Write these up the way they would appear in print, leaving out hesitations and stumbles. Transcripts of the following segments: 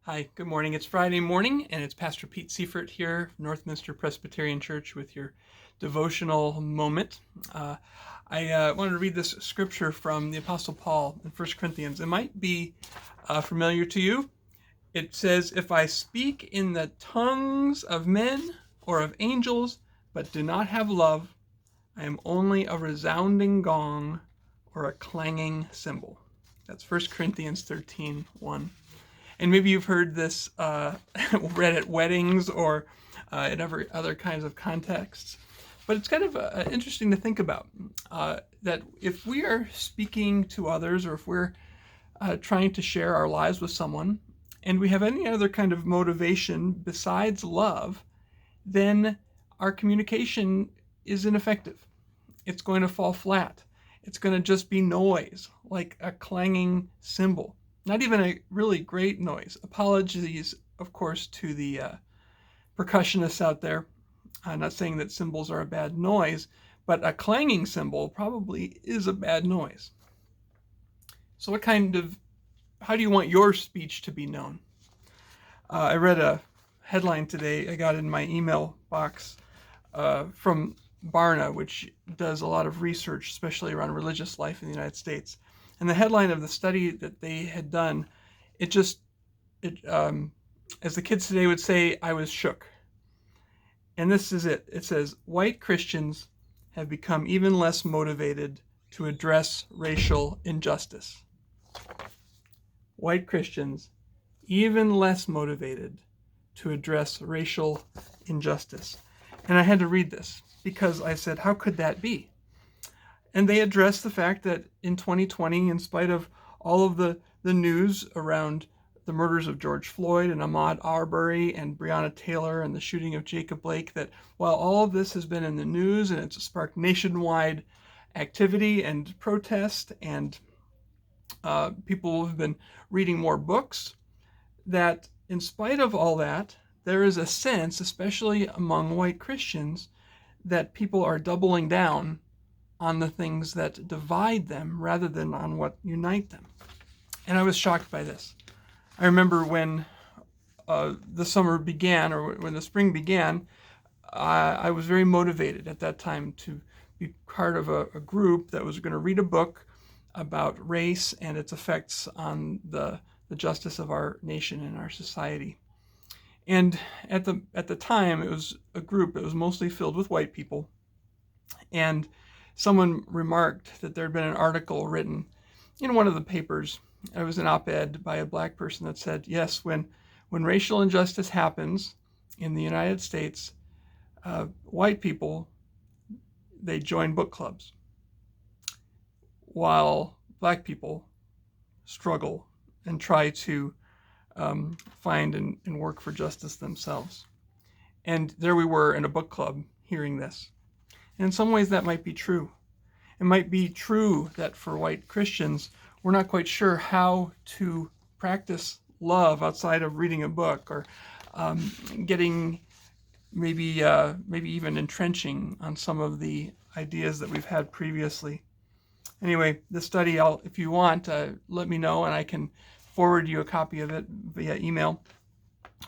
Hi, good morning. It's Friday morning, and it's Pastor Pete Seiferth here, Northminster Presbyterian Church, with your devotional moment. I wanted to read this scripture from the Apostle Paul in 1 Corinthians. It might be familiar to you. It says, "If I speak in the tongues of men or of angels, but do not have love, I am only a resounding gong or a clanging cymbal." That's 1 Corinthians 13:1. And maybe you've heard this read at weddings or in other kinds of contexts. But it's kind of interesting to think about that if we are speaking to others, or if we're trying to share our lives with someone, and we have any other kind of motivation besides love, then our communication is ineffective. It's going to fall flat. It's going to just be noise, like a clanging cymbal. Not even a really great noise. Apologies, of course, to the percussionists out there. I'm not saying that cymbals are a bad noise, but a clanging cymbal probably is a bad noise. So how do you want your speech to be known? I read a headline today I got in my email box from Barna, which does a lot of research, especially around religious life in the United States. And the headline of the study that they had done, as the kids today would say, I was shook. And this is it. It says, white Christians have become even less motivated to address racial injustice. White Christians, even less motivated to address racial injustice. And I had to read this because I said, how could that be? And they address the fact that in 2020, in spite of all of the news around the murders of George Floyd and Ahmaud Arbery and Breonna Taylor and the shooting of Jacob Blake, that while all of this has been in the news and it's sparked nationwide activity and protest, and people have been reading more books, that in spite of all that, there is a sense, especially among white Christians, that people are doubling down on the things that divide them rather than on what unite them. And I was shocked by this. I remember when the summer began, or when the spring began, I was very motivated at that time to be part of a group that was going to read a book about race and its effects on the justice of our nation and our society. And at the time, it was a group that was mostly filled with white people. And someone remarked that there had been an article written in one of the papers. It was an op-ed by a black person that said, yes, when racial injustice happens in the United States, white people, they join book clubs, while black people struggle and try to find and work for justice themselves. And there we were in a book club hearing this. And in some ways that might be true. It might be true that for white Christians, we're not quite sure how to practice love outside of reading a book, or getting maybe even entrenching on some of the ideas that we've had previously. Anyway, this study, if you want, let me know and I can forward you a copy of it via email.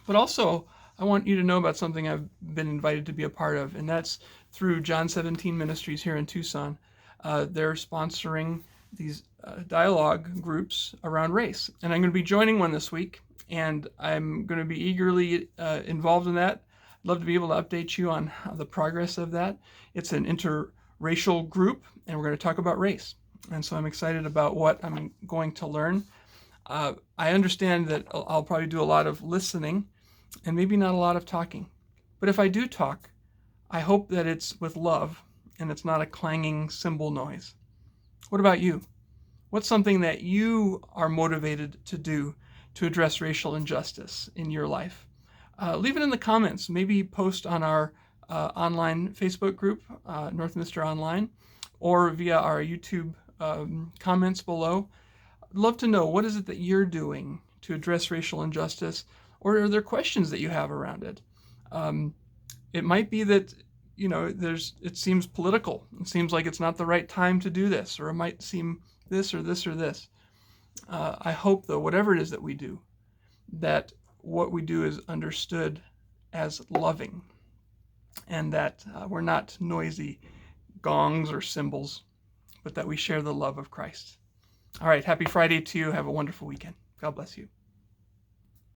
But also, I want you to know about something I've been invited to be a part of, and that's through John 17 Ministries here in Tucson. They're sponsoring these dialogue groups around race, and I'm going to be joining one this week, and I'm going to be eagerly involved in that. I'd love to be able to update you on the progress of that. It's an interracial group, and we're going to talk about race, and so I'm excited about what I'm going to learn. I understand that I'll probably do a lot of listening and maybe not a lot of talking. But if I do talk, I hope that it's with love and it's not a clanging cymbal noise. What about you? What's something that you are motivated to do to address racial injustice in your life? Leave it in the comments. Maybe post on our online Facebook group, Northminster Online, or via our YouTube comments below. I'd love to know, what is it that you're doing to address racial injustice, or are there questions that you have around it? It might be that it seems political. It seems like it's not the right time to do this, or it might seem this or this or this. I hope, though, whatever it is that we do, that what we do is understood as loving, and that we're not noisy gongs or cymbals, but that we share the love of Christ. All right, happy Friday to you. Have a wonderful weekend. God bless you.